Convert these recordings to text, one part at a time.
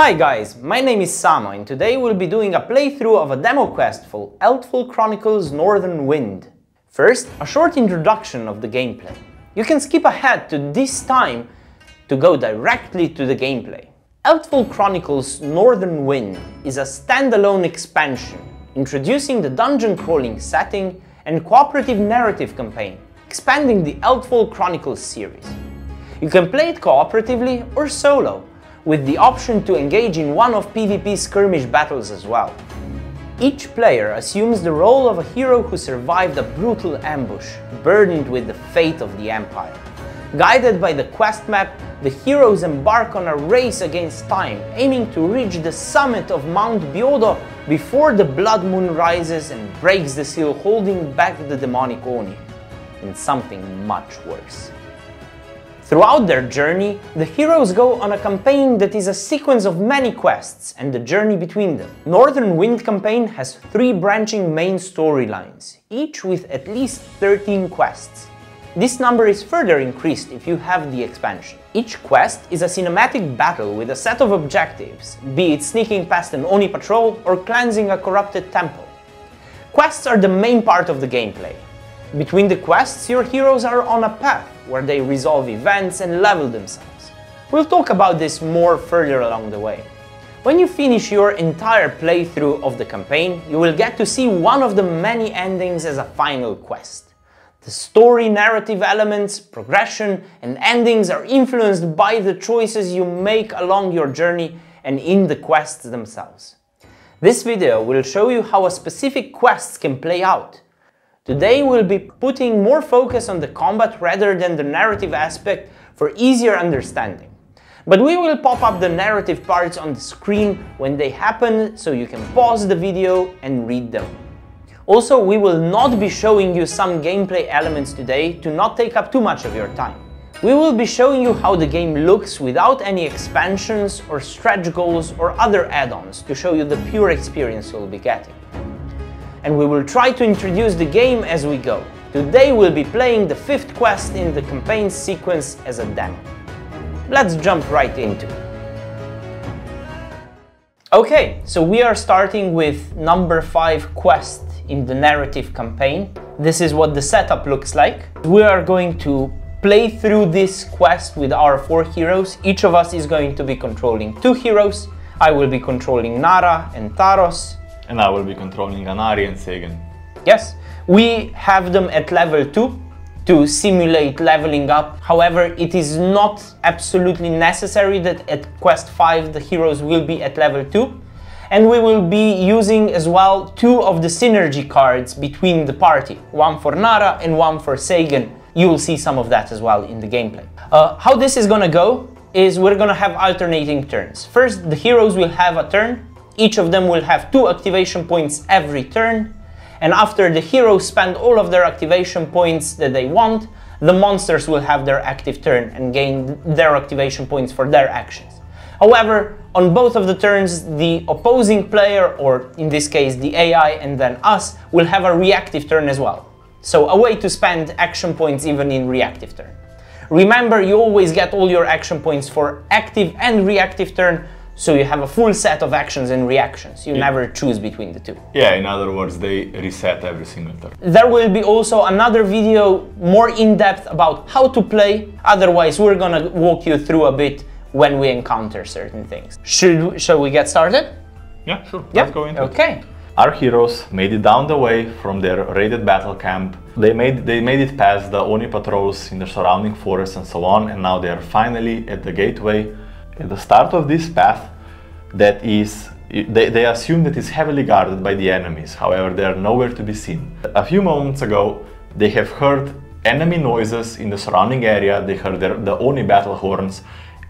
Hi guys, my name is Samo and today we'll be doing a playthrough of a demo quest for Eldfall Chronicles Northern Wind. First, a short introduction of the gameplay. You can skip ahead to this time to go directly to the gameplay. Eldfall Chronicles Northern Wind is a standalone expansion introducing the dungeon crawling setting and cooperative narrative campaign, expanding the Eldfall Chronicles series. You can play it cooperatively or solo, with the option to engage in one of PvP skirmish battles as well. Each player assumes the role of a hero who survived a brutal ambush, burdened with the fate of the Empire. Guided by the quest map, the heroes embark on a race against time, aiming to reach the summit of Mount Biodo before the blood moon rises and breaks the seal, holding back the demonic Oni, and something much worse. Throughout their journey, the heroes go on a campaign that is a sequence of many quests and the journey between them. Northern Wind campaign has 3 branching main storylines, each with at least 13 quests. This number is further increased if you have the expansion. Each quest is a cinematic battle with a set of objectives, be it sneaking past an Oni patrol or cleansing a corrupted temple. Quests are the main part of the gameplay. Between the quests, your heroes are on a path where they resolve events and level themselves. We'll talk about this more further along the way. When you finish your entire playthrough of the campaign, you will get to see one of the many endings as a final quest. The story narrative elements, progression, and endings are influenced by the choices you make along your journey and in the quests themselves. This video will show you how a specific quest can play out. Today we'll be putting more focus on the combat rather than the narrative aspect for easier understanding. But we will pop up the narrative parts on the screen when they happen, so you can pause the video and read them. Also, we will not be showing you some gameplay elements today to not take up too much of your time. We will be showing you how the game looks without any expansions or stretch goals or other add-ons to show you the pure experience you'll be getting. And we will try to introduce the game as we go. Today we'll be playing the 5th quest in the campaign sequence as a demo. Let's jump right into it. Okay, so we are starting with number 5 quest in the narrative campaign. This is what the setup looks like. We are going to play through this quest with our 4 heroes. Each of us is going to be controlling 2 heroes. I will be controlling Nara and Taros. And I will be controlling Anari and Sagan. Yes, we have them at level 2 to simulate leveling up. However, it is not absolutely necessary that at quest 5 the heroes will be at level 2. And we will be using as well 2 of the synergy cards between the party. One for Nara and one for Sagan. You will see some of that as well in the gameplay. How this is gonna go is we're gonna have alternating turns. First, the heroes will have a turn. Each of them will have 2 activation points every turn, and after the heroes spend all of their activation points that they want, the monsters will have their active turn and gain their activation points for their actions. However, on both of the turns, the opposing player, or in this case the AI and then us, will have a reactive turn as well. So a way to spend action points even in reactive turn. Remember, you always get all your action points for active and reactive turn, so you have a full set of actions and reactions. You never choose between the 2. Yeah, in other words, they reset every single turn. There will be also another video more in-depth about how to play. Otherwise, we're gonna walk you through a bit when we encounter certain things. Shall we get started? Yeah, sure. Yeah? Let's go into it. Okay. Our heroes made it down the way from their raided battle camp. They made it past the Oni patrols in the surrounding forests and so on, and now they are finally at the gateway. At the start of this path, that is, they assume that it's heavily guarded by the enemies, however they are nowhere to be seen. A few moments ago, they have heard enemy noises in the surrounding area, they heard the Oni battle horns,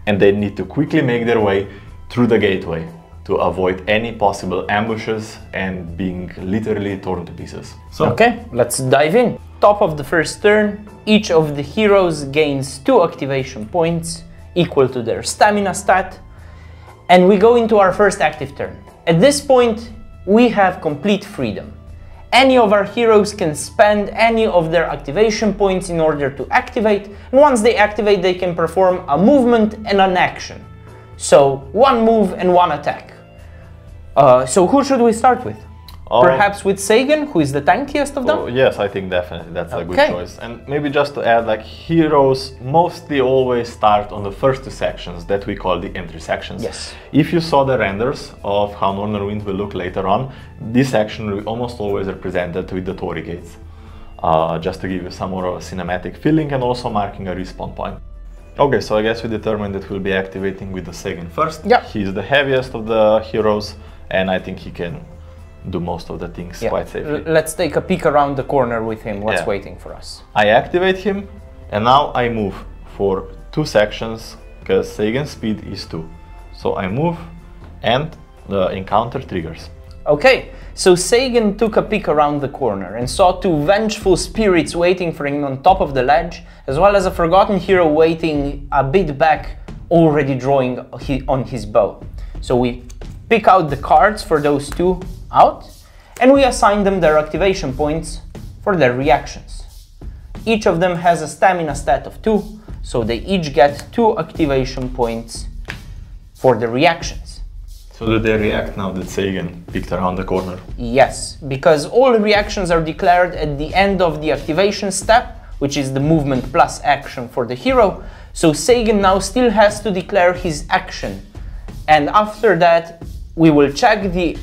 and they need to quickly make their way through the gateway to avoid any possible ambushes and being literally torn to pieces. So, okay, let's dive in. Top of the first turn, each of the heroes gains 2 activation points, equal to their stamina stat, and we go into our first active turn. At this point, we have complete freedom. Any of our heroes can spend any of their activation points in order to activate, and once they activate, they can perform a movement and an action. So one move and one attack. So who should we start with? Perhaps with Sagan, who is the tankiest of them? Oh, yes, I think definitely that's a good choice. And maybe just to add, like, heroes mostly always start on the first two sections that we call the entry sections. Yes. If you saw the renders of how Northern Wind will look later on, this section will be almost always represented with the Torii gates. Just to give you some more of a cinematic feeling and also marking a respawn point. Okay, so I guess we determined that we'll be activating with the Sagan first. Yeah. He's the heaviest of the heroes, and I think he can do most of the things quite safely. Let's take a peek around the corner with him, what's waiting for us. I activate him, and now I move for 2 sections, because Sagan's speed is 2. So I move, and the encounter triggers. Okay, so Sagan took a peek around the corner and saw 2 vengeful spirits waiting for him on top of the ledge, as well as a forgotten hero waiting a bit back, already drawing on his bow. So we pick out the cards for those 2 out, and we assign them their activation points for their reactions. Each of them has a stamina stat of 2, so they each get 2 activation points for the reactions. So do they react now that Sagan picked around the corner? Yes, because all reactions are declared at the end of the activation step, which is the movement plus action for the hero, so Sagan now still has to declare his action, and after that we will check the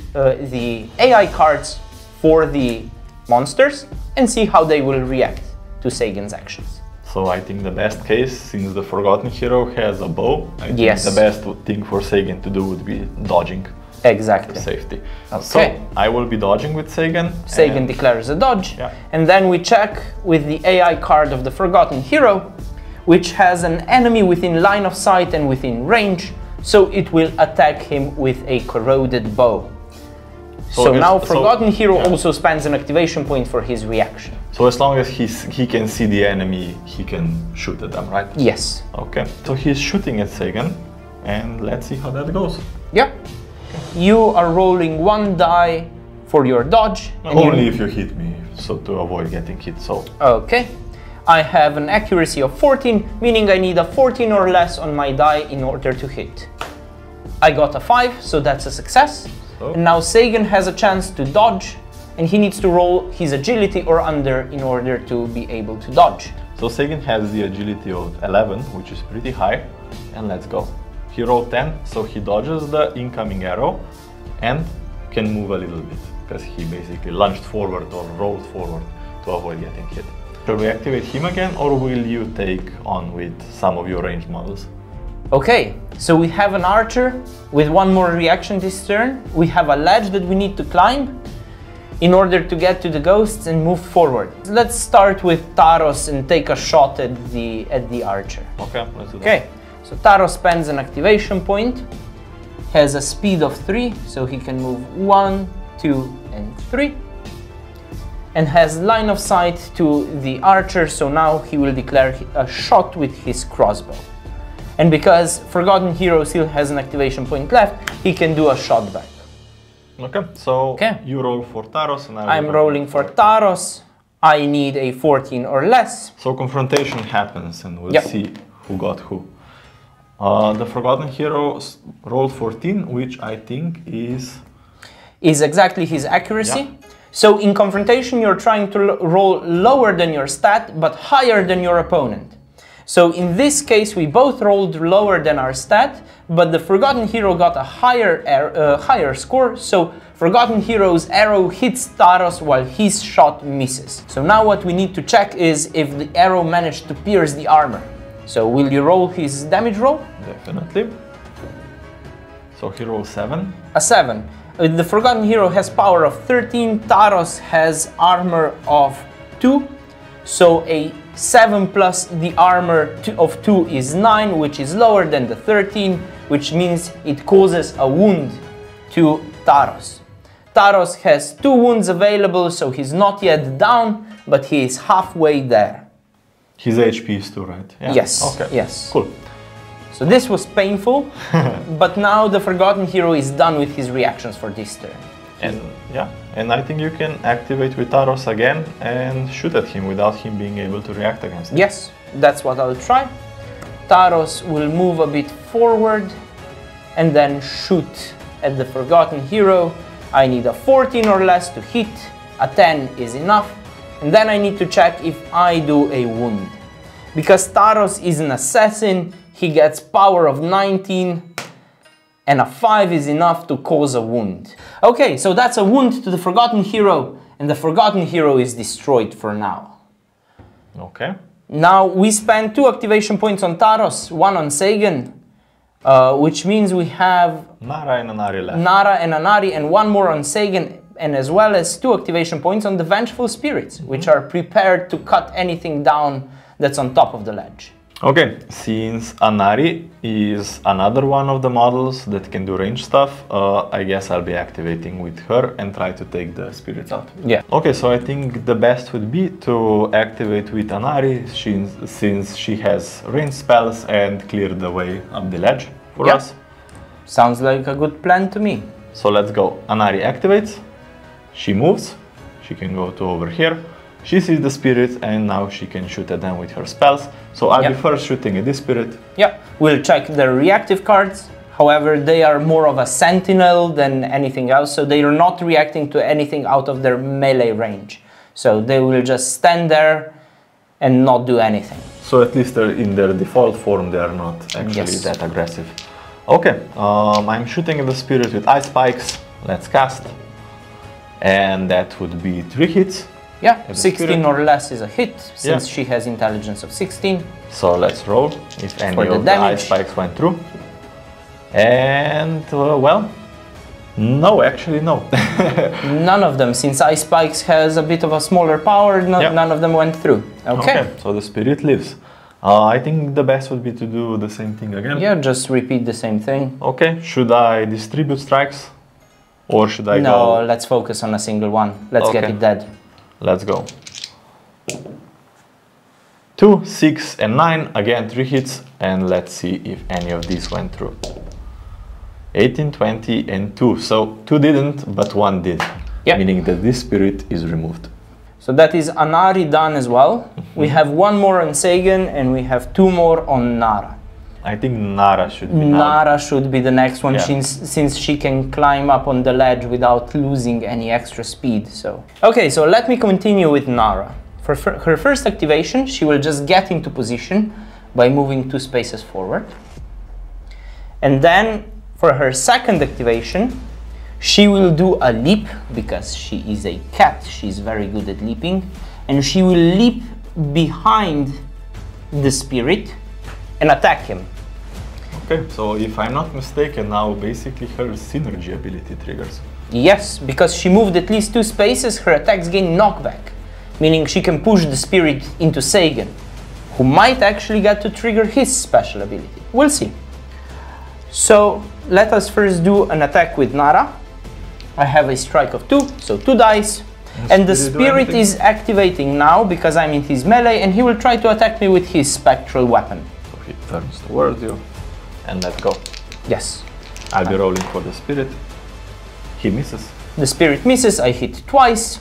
AI cards for the monsters and see how they will react to Sagan's actions. So I think the best case, since the forgotten hero has a bow, I think the best thing for Sagan to do would be dodging. Exactly. For safety. Okay. So I will be dodging with Sagan. Sagan declares a dodge, and then we check with the AI card of the forgotten hero, which has an enemy within line of sight and within range, so it will attack him with a corroded bow. So now Forgotten Hero also spends an activation point for his reaction. So as long as he can see the enemy, he can shoot at them, right? Yes. Okay, so he's shooting at Sagan, and let's see how that goes. Yeah. You are rolling 1 die for your dodge. Only if you hit me, so to avoid getting hit, so... Okay. I have an accuracy of 14, meaning I need a 14 or less on my die in order to hit. I got a 5, so that's a success. And now Sagan has a chance to dodge, and he needs to roll his agility or under in order to be able to dodge. So Sagan has the agility of 11, which is pretty high, and let's go. He rolled 10, so he dodges the incoming arrow and can move a little bit, because he basically lunged forward or rolled forward to avoid getting hit. Shall we activate him again, or will you take on with some of your ranged models? Okay, so we have an archer with 1 more reaction this turn. We have a ledge that we need to climb in order to get to the ghosts and move forward. Let's start with Taros and take a shot at the archer. Okay, let's do that. Okay, so Taros spends an activation point, has a speed of 3, so he can move 1, 2, and 3. And has line of sight to the archer, so now he will declare a shot with his crossbow. And because Forgotten Hero still has an activation point left, he can do a shot back. Okay, so you roll for Taros and I'm rolling for Taros. I need a 14 or less. So confrontation happens and we'll see who got who. The Forgotten Hero rolled 14, which I think is exactly his accuracy. So in confrontation, you're trying to roll lower than your stat, but higher than your opponent. So in this case, we both rolled lower than our stat, but the Forgotten Hero got a higher score, so Forgotten Hero's arrow hits Taros while his shot misses. So now what we need to check is if the arrow managed to pierce the armor. So will you roll his damage roll? Definitely. So he rolls 7. A 7. The Forgotten Hero has power of 13, Taros has armor of 2, so a 7 plus the armor of 2 is 9, which is lower than the 13, which means it causes a wound to Taros. Taros has 2 wounds available, so he's not yet down, but he is halfway there. His HP is 2, right? Yeah. Yes. Okay. Yes. Cool. So this was painful, but now the Forgotten Hero is done with his reactions for this turn. And I think you can activate with Taros again and shoot at him without him being able to react against it. Yes, that's what I'll try. Taros will move a bit forward and then shoot at the Forgotten Hero. I need a 14 or less to hit, a 10 is enough, and then I need to check if I do a wound. Because Taros is an assassin, he gets power of 19, and a 5 is enough to cause a wound. Okay, so that's a wound to the Forgotten Hero, and the Forgotten Hero is destroyed for now. Okay. Now we spend 2 activation points on Taros, 1 on Sagan, which means we have Nara and Anari left. Nara and Anari, and 1 more on Sagan, and as well as 2 activation points on the Vengeful Spirits, which are prepared to cut anything down that's on top of the ledge. Okay, since Anari is another one of the models that can do range stuff, I guess I'll be activating with her and try to take the spirits out. Yeah. Okay, so I think the best would be to activate with Anari since she has range spells and clear the way up the ledge for us. Sounds like a good plan to me. So let's go. Anari activates, she moves, she can go to over here. She sees the spirits and now she can shoot at them with her spells. So I'll be first shooting at this spirit. Yeah, we'll check their reactive cards. However, they are more of a sentinel than anything else, so they are not reacting to anything out of their melee range. So they will just stand there and not do anything. So at least in their default form they are not actually that aggressive. Okay, I'm shooting at the spirit with ice spikes. Let's cast. And that would be 3 hits. Yeah, 16 or less is a hit, since she has intelligence of 16. So let's roll if any of the ice spikes went through. And, well, no, actually no. None of them, since ice spikes has a bit of a smaller power, none of them went through. Okay, so the spirit lives. I think the best would be to do the same thing again. Yeah, just repeat the same thing. Okay, should I distribute strikes? Or should I go? No, let's focus on a single one. Let's get it dead. Let's go. 2, 6 and 9, again 3 hits, and let's see if any of these went through. 18, 20 and 2, so 2 didn't, but 1 did, meaning that this spirit is removed. So that is Anari done as well. We have 1 more on Sagan and we have 2 more on Nara. I think Nara should be Nara should be the next one, since she can climb up on the ledge without losing any extra speed. So okay, so let me continue with Nara. For her first activation, she will just get into position by moving 2 spaces forward. And then for her second activation, she will do a leap, because she is a cat, she's very good at leaping, and she will leap behind the spirit and attack him. Okay, so if I'm not mistaken, now basically her synergy ability triggers. Yes, because she moved at least 2 spaces, her attacks gain knockback, meaning she can push the spirit into Sagan, who might actually get to trigger his special ability. We'll see. So let us first do an attack with Nara. I have a strike of 2, so 2 dice. And the spirit is activating now because I'm in his melee, and he will try to attack me with his spectral weapon. So he turns towards you. And let go. Yes. I'll be rolling for the spirit. He misses. The spirit misses, I hit twice.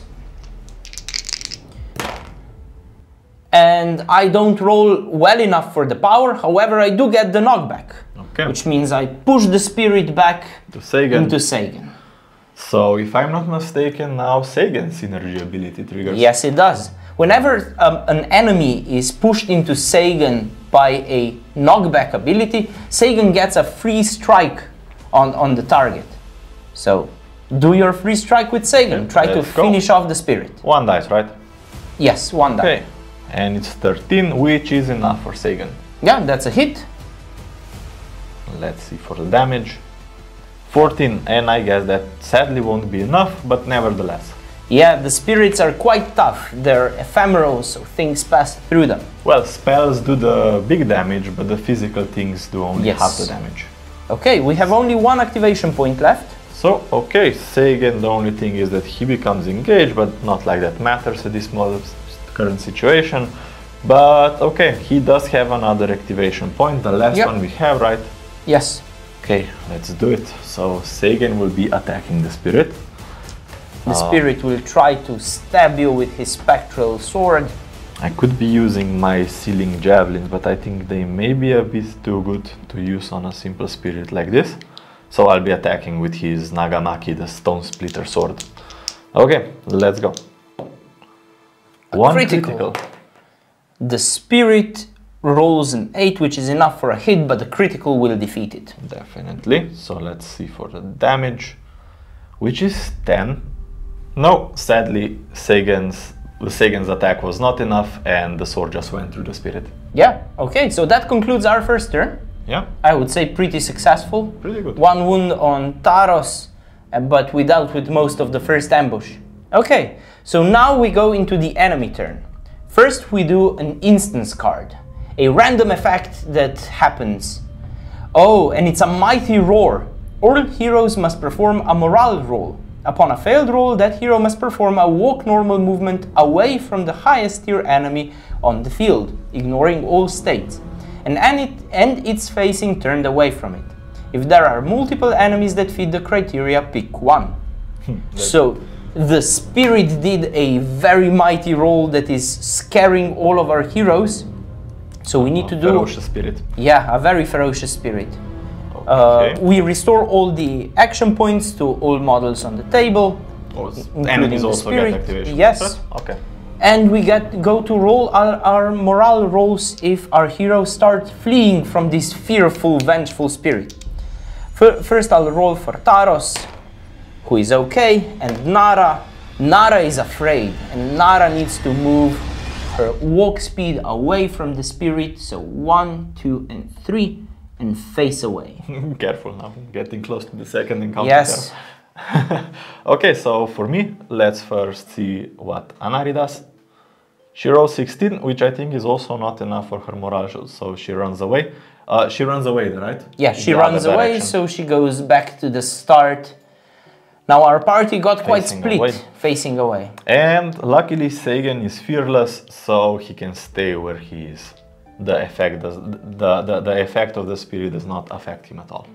And I don't roll well enough for the power, however I do get the knockback. Okay. Which means I push the spirit back into Sagan. So if I'm not mistaken, now Sagan's synergy ability triggers. Yes, it does. Whenever an enemy is pushed into Sagan by a knockback ability, Sagan gets a free strike on the target. So do your free strike with Sagan. Try to finish off the spirit. 1 dice, right? Yes, 1 die. Okay, and it's 13, which is enough for Sagan. Yeah, that's a hit. Let's see for the damage. 14, and I guess that sadly won't be enough, but nevertheless. Yeah, the spirits are quite tough. They're ephemeral, so things pass through them. Well, spells do the big damage, but the physical things do only half the damage. Okay, we have only 1 activation point left. So, okay, Sagan, the only thing is that he becomes engaged, but not like that matters at this current situation. But, okay, he does have another activation point, the last one we have, right? Yes. Okay, let's do it. So, Sagan will be attacking the spirit. The spirit will try to stab you with his spectral sword. I could be using my ceiling javelins, but I think they may be a bit too good to use on a simple spirit like this. So I'll be attacking with his Nagamaki, the Stone Splitter sword. Okay, let's go. One critical. The spirit rolls an 8, which is enough for a hit, but the critical will defeat it. Definitely. So let's see for the damage, which is 10. No, sadly, the Sagan's attack was not enough, and the sword just went through the spirit. Yeah, okay, so that concludes our first turn. Yeah. I would say pretty successful. Pretty good. 1 wound on Taros, but we dealt with most of the first ambush. Okay, so now we go into the enemy turn. First we do an instance card, a random effect that happens. Oh, and it's a mighty roar. All heroes must perform a morale roll. Upon a failed roll, that hero must perform a walk normal movement away from the highest tier enemy on the field, ignoring all states, and it's facing turned away from it. If there are multiple enemies that fit the criteria, pick one. So the spirit did a very mighty roll that is scaring all of our heroes. So we need to do... Ferocious spirit. Yeah, a very ferocious spirit. Okay. We restore all the action points to all models on the table. Enemies also get activation. Yes. Okay. And we go to roll our morale rolls if our heroes start fleeing from this fearful, vengeful spirit. First I'll roll for Taros, who is okay, and Nara. Nara is afraid, and Nara needs to move her walk speed away from the spirit. So 1, 2, and 3, and face away. Careful now, getting close to the second encounter. Yes. Okay, so for me, let's first see what Anari does. She rolls 16, which I think is also not enough for her morale shield, so she runs away. She runs away, right? Yeah, she runs away, so she goes back to the start. Now our party got quite split, facing away. And luckily Sagan is fearless, so he can stay where he is. The effect of the spirit does not affect him at all.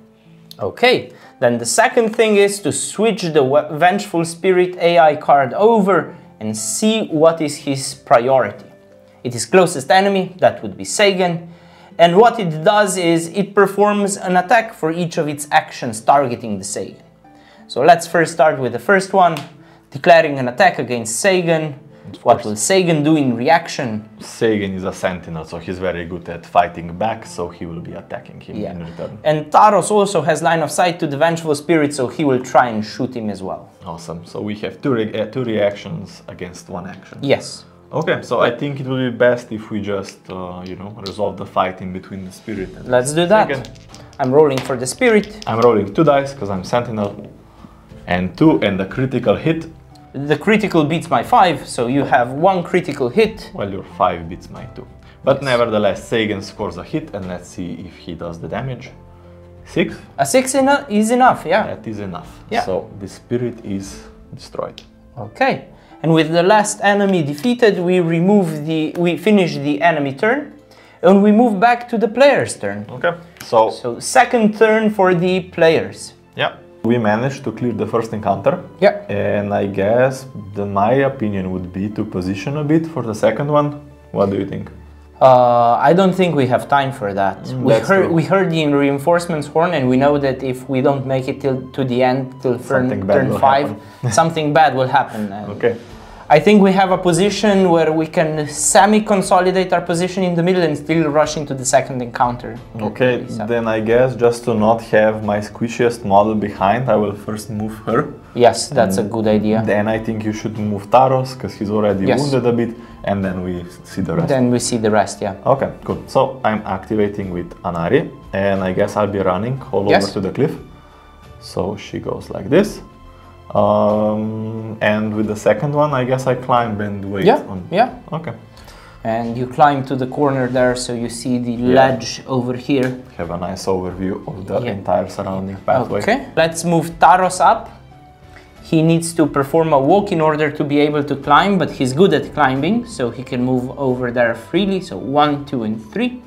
Okay, then the second thing is to switch the Vengeful Spirit AI card over and see what is his priority. It is closest enemy, that would be Sagan, and what it does is it performs an attack for each of its actions targeting the Sagan. So let's first start with the first one, declaring an attack against Sagan. What will Sagan do in reaction? Sagan is a sentinel, so he's very good at fighting back, so he will be attacking him in return. And Taros also has line of sight to the Vengeful Spirit, so he will try and shoot him as well. Awesome, so we have two reactions against one action. Yes. Okay, so I think it will be best if we just, you know, resolve the fight in between the spirit and Let's do that. Sagan. I'm rolling for the spirit. I'm rolling 2 dice, because I'm sentinel, and 2, and a critical hit. The critical beats my 5, so you have 1 critical hit. Well, your 5 beats my 2. But nevertheless, Sagan scores a hit, and let's see if he does the damage. 6? A 6 is enough, yeah. That is enough. Yeah. So the spirit is destroyed. Okay. And with the last enemy defeated, we finish the enemy turn, and we move back to the player's turn. Okay. So second turn for the players. Yeah. We managed to clear the first encounter. Yeah. And I guess my opinion would be to position a bit for the second one. What do you think? I don't think we have time for that. We heard the reinforcements horn, and we know that if we don't make it to the end, till turn 5, something bad will happen. Okay. I think we have a position where we can semi-consolidate our position in the middle and still rush into the second encounter. Okay, then I guess just to not have my squishiest model behind, I will first move her. Yes, that's a good idea. Then I think you should move Taros, because he's already wounded a bit, and then we see the rest. Then we see the rest, yeah. Okay, cool. So I'm activating with Anari, and I guess I'll be running all over to the cliff. So she goes like this. And with the second one, I guess I climb and wait on... Yeah. Okay. And you climb to the corner there, so you see the ledge over here. Have a nice overview of the entire surrounding pathway. Okay. Let's move Taros up. He needs to perform a walk in order to be able to climb, but he's good at climbing, so he can move over there freely. So 1, 2, and 3.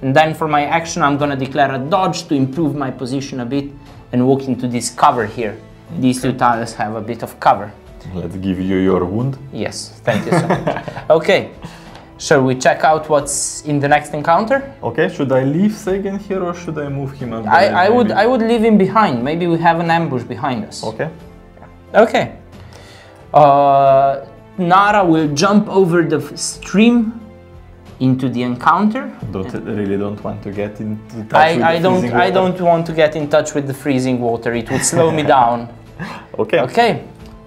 And then for my action, I'm gonna declare a dodge to improve my position a bit and walk into this cover here. These two tiles have a bit of cover. Let's give you your wound. Yes, thank you so much. Okay, Shall we check out what's in the next encounter? Okay, should I leave Sagan here or should I move him up? I would leave him behind. Maybe we have an ambush behind us. Okay. Okay. Nara will jump over the stream into the encounter. Really don't want to get into touch with the freezing water. I don't want to get in touch with the freezing water. It would slow me down. Okay. Okay.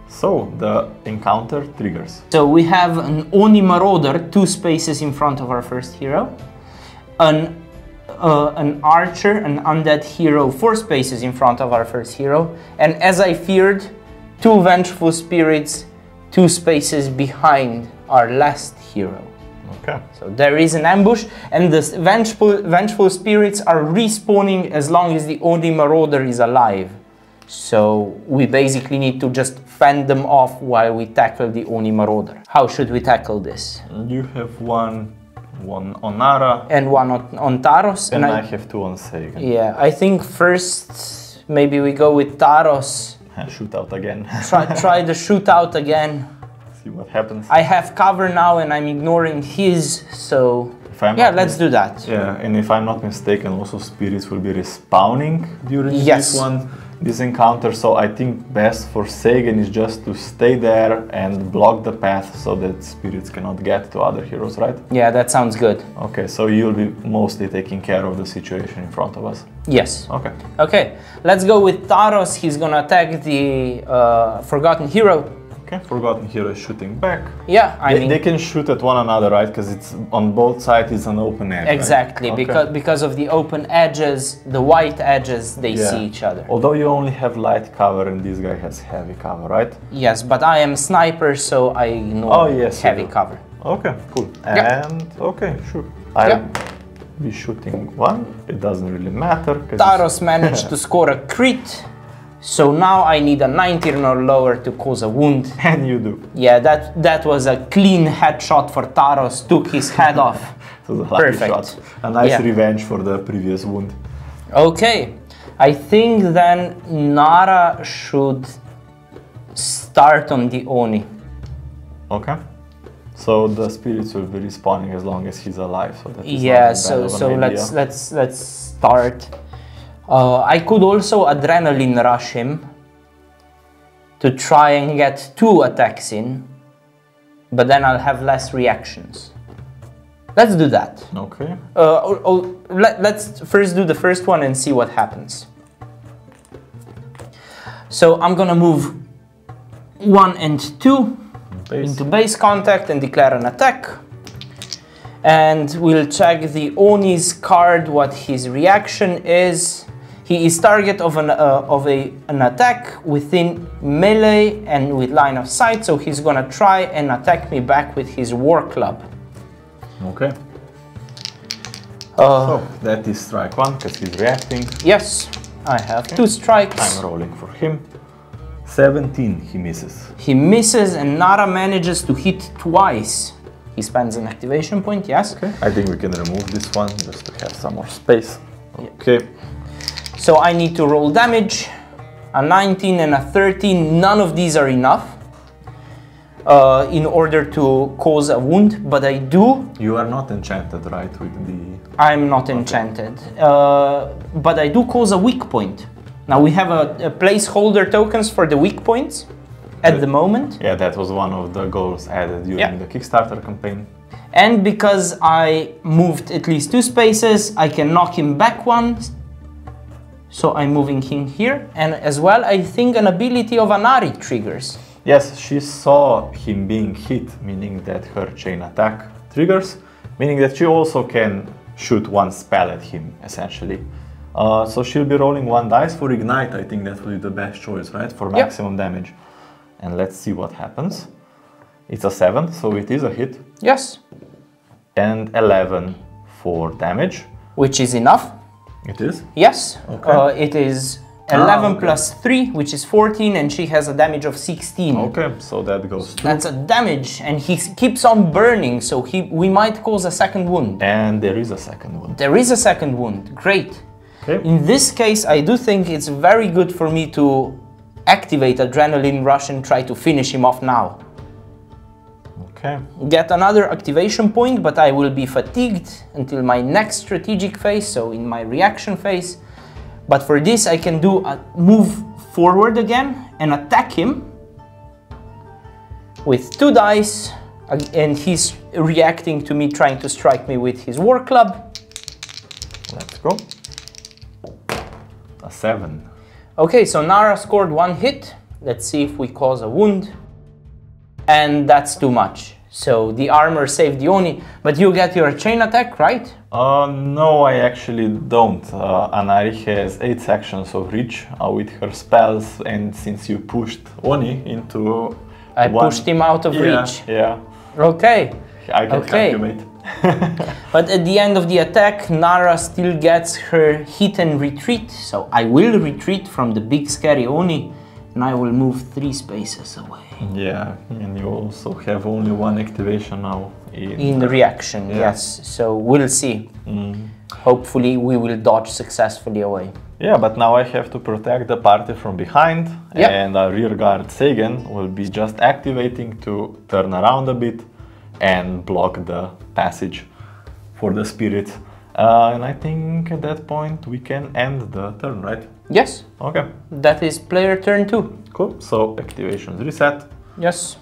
So the encounter triggers. So we have an Oni Marauder 2 spaces in front of our first hero, an Archer, an Undead Hero 4 spaces in front of our first hero, and as I feared, 2 Vengeful Spirits 2 spaces behind our last hero. Okay. So there is an ambush, and the Vengeful Spirits are respawning as long as the Oni Marauder is alive. So we basically need to just fend them off while we tackle the Oni Marauder. How should we tackle this? You have one on Nara. And one on Taros. And I have 2 on Sagan. Yeah, I think first maybe we go with Taros. Shoot out again. try the shootout again. See what happens. I have cover now and I'm ignoring his, so... Yeah, let's do that. Yeah, and if I'm not mistaken, also spirits will be respawning during this encounter, so I think best for Sagan is just to stay there and block the path so that spirits cannot get to other heroes, right? Yeah, that sounds good. Okay, so you'll be mostly taking care of the situation in front of us. Yes. Okay. Okay, let's go with Taros. He's gonna attack the Forgotten Hero. Okay, Forgotten Hero is shooting back. Yeah, I mean... They can shoot at one another, right? Because it's on both sides, it's an open edge. Exactly, right? because of the open edges, the white edges, they see each other. Although you only have light cover and this guy has heavy cover, right? Yes, but I am sniper, so I ignore heavy cover. Okay, cool. And, okay, sure. I'll be shooting one. It doesn't really matter. Taros managed to score a crit. So now I need a 19 or lower to cause a wound. And you do. Yeah, that was a clean headshot for Taros, took his head off. It was a lucky shot. A nice revenge for the previous wound. Okay, I think then Nara should start on the Oni. Okay. So the spirits will be respawning as long as he's alive. So that is let's start. I could also adrenaline rush him to try and get 2 attacks in, but then I'll have less reactions. Let's do that. Okay. Let's first do the first one and see what happens. So I'm gonna move 1 and 2 into base contact and declare an attack. And we'll check the Oni's card, what his reaction is. He is target of an attack within melee and with line of sight, so he's gonna try and attack me back with his war club. Okay. So that is strike 1 because he's reacting. Yes, I have 2 strikes. I'm rolling for him. 17, he misses. He misses and Nara manages to hit twice. He spends an activation point, yes. Okay. I think we can remove this one just to have some more space. Okay. So I need to roll damage. A 19 and a 13, none of these are enough in order to cause a wound, but I do. You are not enchanted, right, with the... I'm not enchanted, but I do cause a weak point. Now we have a placeholder tokens for the weak points at the moment. Yeah, that was one of the goals added during the Kickstarter campaign. And because I moved at least 2 spaces, I can knock him back 1. So I'm moving him here, and as well I think an ability of Anari triggers. Yes, she saw him being hit, meaning that her chain attack triggers, meaning that she also can shoot 1 spell at him, essentially. So she'll be rolling 1 dice for Ignite. I think that will be the best choice, right? For maximum damage. And let's see what happens. It's a 7, so it is a hit. Yes. And 11 for damage. Which is enough. It is? Yes. Okay. It is 11 plus 3, which is 14, and she has a damage of 16. Okay, so that goes through. That's a damage, and he keeps on burning, so we might cause a second wound. And there is a second wound. There is a second wound. Great. Okay. In this case, I do think it's very good for me to activate Adrenaline Rush and try to finish him off now. Okay. Get another activation point, but I will be fatigued until my next strategic phase, so in my reaction phase. But for this I can do a move forward again and attack him with 2 dice, and he's reacting to me trying to strike me with his war club. Let's go. A 7. Okay, so Nara scored 1 hit. Let's see if we cause a wound. And that's too much. So the armor saved the Oni, but you get your chain attack, right? No, I actually don't. Anari has 8 sections of reach with her spells, and since you pushed Oni into I pushed him out of reach. Yeah. Okay. I can calculate. But at the end of the attack, Nara still gets her hit and retreat. So I will retreat from the big scary Oni, and I will move 3 spaces away. Yeah, and you also have only 1 activation now. In the reaction, yes. So we'll see. Hopefully we will dodge successfully away. Yeah, but now I have to protect the party from behind, and our rearguard Sagan will be just activating to turn around a bit and block the passage for the spirit. And I think at that point we can end the turn, right? Yes. Okay. That is player turn 2. Cool. So activations reset. Yes.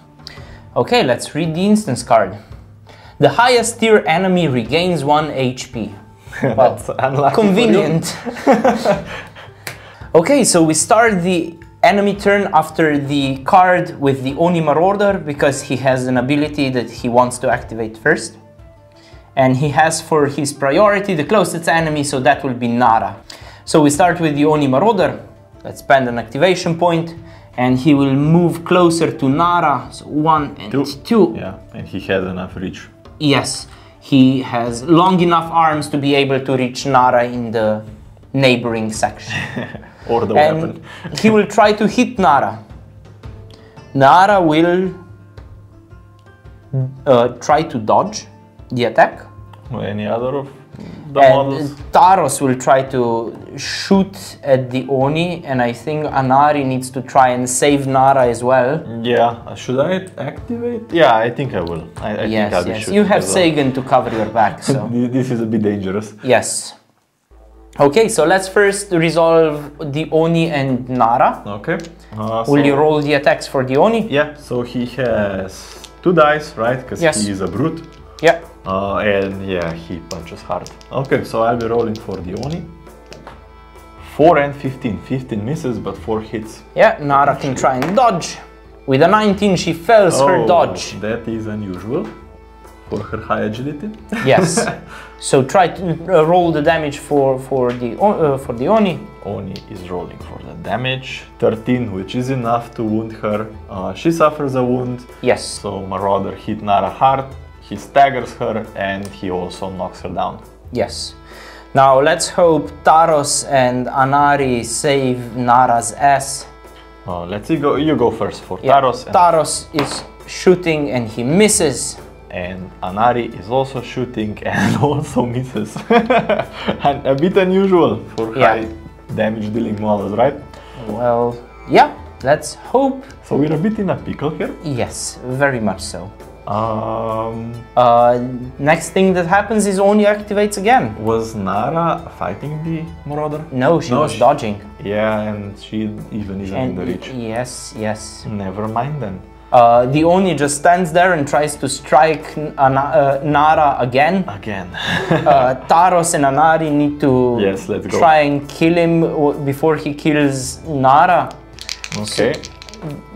Okay, let's read the instance card. The highest tier enemy regains 1 HP. Well, that's unlucky. Convenient. Okay, so we start the enemy turn after the card with the Oni Marauder because he has an ability that he wants to activate first. And he has for his priority the closest enemy, so that will be Nara. So we start with the Oni Marauder. Let's spend an activation point, and he will move closer to Nara. So 1 and 2. Yeah, and he has enough reach. Yes, he has long enough arms to be able to reach Nara in the neighboring section. Or the and weapon. He will try to hit Nara. Nara will try to dodge the attack. Any other of the And models? Taros will try to shoot at the Oni, and I think Anari needs to try and save Nara as well. Yeah, should I activate? Yeah, I think I will. I think I'll be shooting You have as well. Sagan to cover your back, so... This is a bit dangerous. Yes. Okay, so let's first resolve the Oni and Nara. Okay. Will you roll the attacks for the Oni? Yeah, so he has 2 dice, right? Because he is a brute. Yeah. And yeah, he punches hard. Okay, so I'll be rolling for the Oni. 4 and 15. 15 misses, but 4 hits. Yeah, Nara can try and dodge. With a 19, she fails her dodge. That is unusual for her high agility. Yes. So try to roll the damage for the Oni. Oni is rolling for the damage. 13, which is enough to wound her. She suffers a wound. Yes. So Marauder hit Nara hard. He staggers her and he also knocks her down. Yes. Now let's hope Taros and Anari save Nara's ass. Let's see, you go first for Taros. Taros is shooting and he misses. And Anari is also shooting and also misses. And a bit unusual for high damage dealing models, right? Well, yeah, let's hope. So we're a bit in a pickle here. Yes, very much so. Next thing that happens is Oni activates again. Was Nara fighting the Marauder? No, she was dodging. Yeah, and she even isn't in the reach. Yes, yes. Never mind then. The Oni just stands there and tries to strike Nara again. Taros and Anari need to try and kill him before he kills Nara. Okay.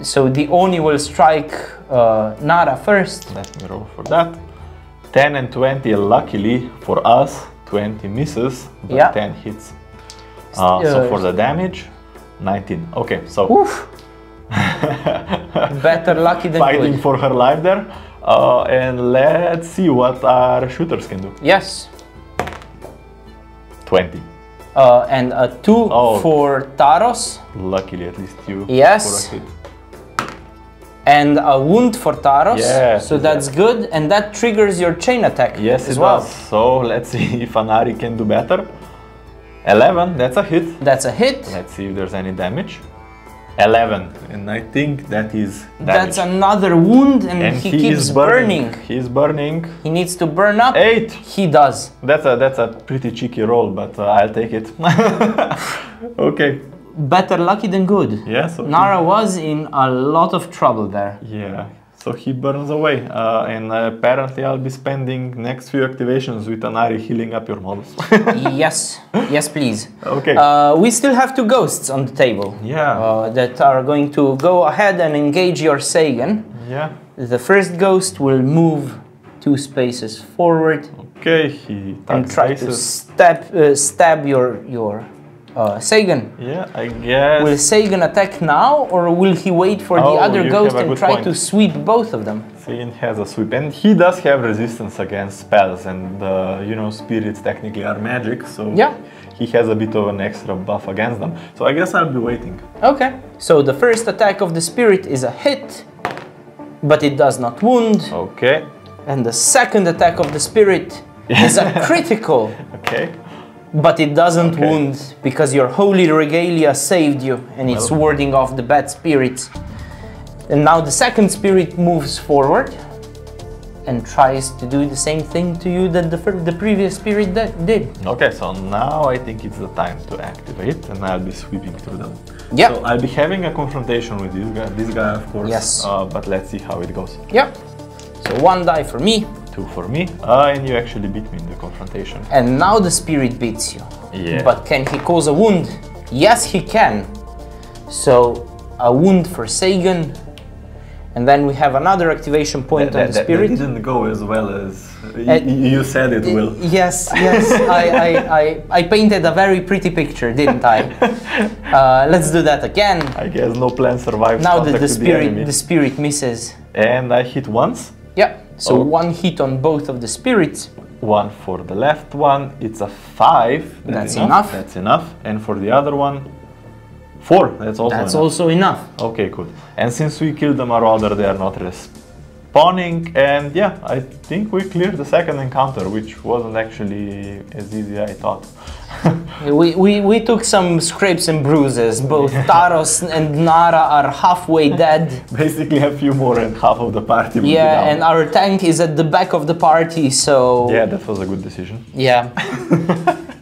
So the Oni will strike Nara first. Let me roll for that. 10 and 20, luckily for us, 20 misses, but 10 hits. So for the damage, 19. Okay, so... Oof. Better lucky than fighting good. For her life there. And let's see what our shooters can do. Yes. 20. And a 2 for Taros. Luckily, at least you. Yes. For a hit. And a wound for Taros. Yes, so that's good. And that triggers your chain attack as well. Does. So let's see if Anari can do better. 11, that's a hit. That's a hit. Let's see if there's any damage. 11, and I think that is damage. That's another wound, and he keeps is burning. He's burning. He needs to burn up. 8. He does. That's a pretty cheeky roll, but I'll take it. Okay. Better lucky than good. Yes. Okay. Nara was in a lot of trouble there. Yeah. So he burns away, and apparently I'll be spending next few activations with Anari healing up your models. Yes, yes, please. Okay. We still have 2 ghosts on the table. Yeah. That are going to go ahead and engage your Sagan. Yeah. The first ghost will move 2 spaces forward. Okay. He and try to stab your Sagan. Yeah, I guess. Will Sagan attack now, or will he wait for the other ghost and try to sweep both of them? Sagan has a sweep, and he does have resistance against spells, and you know, spirits technically are magic, so yeah, he has a bit of an extra buff against them. So I guess I'll be waiting. Okay. So the first attack of the spirit is a hit, but it does not wound. Okay. And the second attack of the spirit is a critical. Okay. But it doesn't wound because your holy regalia saved you, and it's warding off the bad spirits. And now the second spirit moves forward and tries to do the same thing to you that the previous spirit did. Okay, so now I think it's the time to activate, and I'll be sweeping through them. Yeah. So I'll be having a confrontation with this guy, of course. Yes. But let's see how it goes. Yeah. So 1 die for me. 2 for me, and you actually beat me in the confrontation. And now the spirit beats you. Yeah. But can he cause a wound? Yes, he can. So a wound for Sagan, and then we have another activation point on the spirit. That didn't go as well as you said it will. Yes, yes. I painted a very pretty picture, didn't I? Let's do that again. I guess no plan survives. Now the spirit misses. And I hit once. Yeah. So 1 hit on both of the spirits. 1 for the left one, it's a 5. That's enough. That's enough. And for the other one, 4. That's also enough. Okay, good. And since we killed the Marauder, they are not respawning. And yeah, I think we cleared the second encounter, which wasn't actually as easy as I thought. we took some scrapes and bruises. Both Taros and Nara are halfway dead. Basically a few more and half of the party will be down. And our tank is at the back of the party, so... Yeah, that was a good decision. Yeah.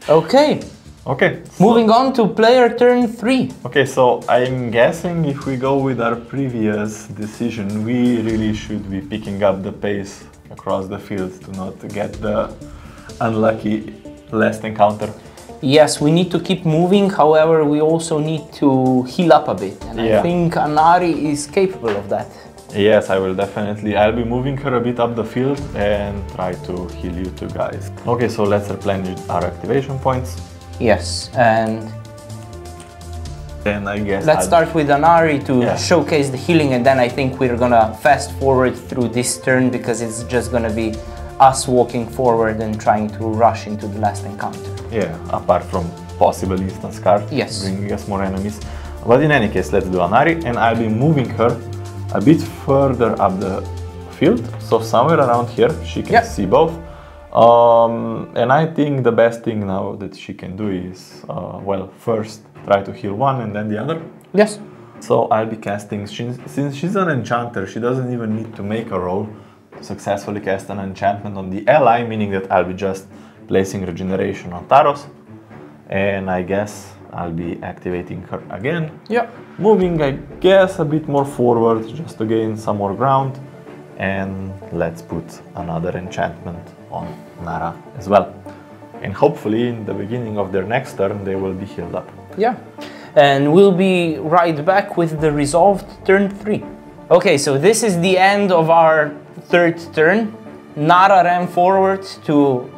Okay. Okay. Moving on to player turn 3. Okay, so I'm guessing if we go with our previous decision, we really should be picking up the pace across the field to not get the unlucky last encounter. Yes, we need to keep moving, however, we also need to heal up a bit, and I think Anari is capable of that. Yes, I will definitely. I'll be moving her a bit up the field and try to heal you two guys. Okay, so let's replenish our activation points. Yes, and then I guess let's start with Anari to showcase the healing, and then I think we're gonna fast forward through this turn because it's just gonna be us walking forward and trying to rush into the last encounter. Yeah, apart from possible instance card, bringing us more enemies. But in any case, let's do Anari, and I'll be moving her a bit further up the field, so somewhere around here she can see both. And I think the best thing now that she can do is, well, first try to heal one and then the other. Yes. So I'll be casting, since she's an enchanter, she doesn't even need to make a roll to successfully cast an enchantment on the ally, meaning that I'll be just placing regeneration on Taros, and I guess I'll be activating her again. Yeah. Moving, I guess, a bit more forward just to gain some more ground, and let's put another enchantment on Nara as well. And hopefully in the beginning of their next turn they will be healed up. Yeah. And we'll be right back with the resolved turn 3. Okay, so this is the end of our third turn. Nara ran forward to